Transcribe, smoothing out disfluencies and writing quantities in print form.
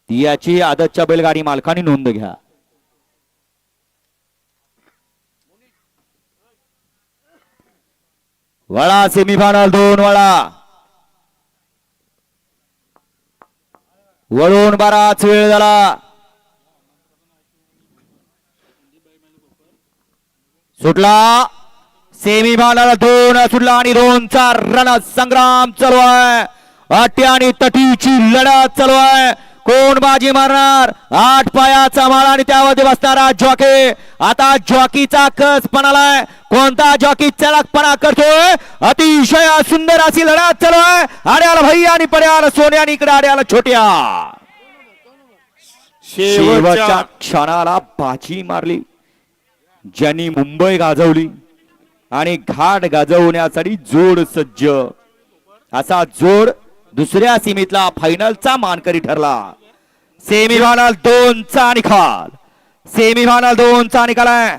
याची आदतच्या बैलगाडी मालकांनी नोंद घ्या. वळा सेमीफायनल 2 वळा वळून बराच वेळ झाला. सुटला सेमीफायनल 2 सुटला आणि 2चा रण संग्राम चालू आहे. अटी आणि तटीची लढत चालू आहे. कोण बाजी मारणार? 8 पायाचा माळा आणि त्यामध्ये बसणारा जॉकी. आता जॉकीचा कस पणालाय. कोणता जॉकी चळकपणा करतोय? अतिशय सुंदर अशी लढत चालू आहे. आड्याला भैया आणि पड्याला सोन्या आणि इकडे आड्याला छोट्या. शेवटच्या क्षणाला बाजी मारली ज्यांनी मुंबई गाजवली आणि घाट गाजवण्यासाठी जोड सज्ज. असा जोड दुसऱ्या सीमेतला फायनलचा मानकरी ठरला. सेमीफायनल 2चा निकाल. सेमीफायनल 2चा निकाल आहे.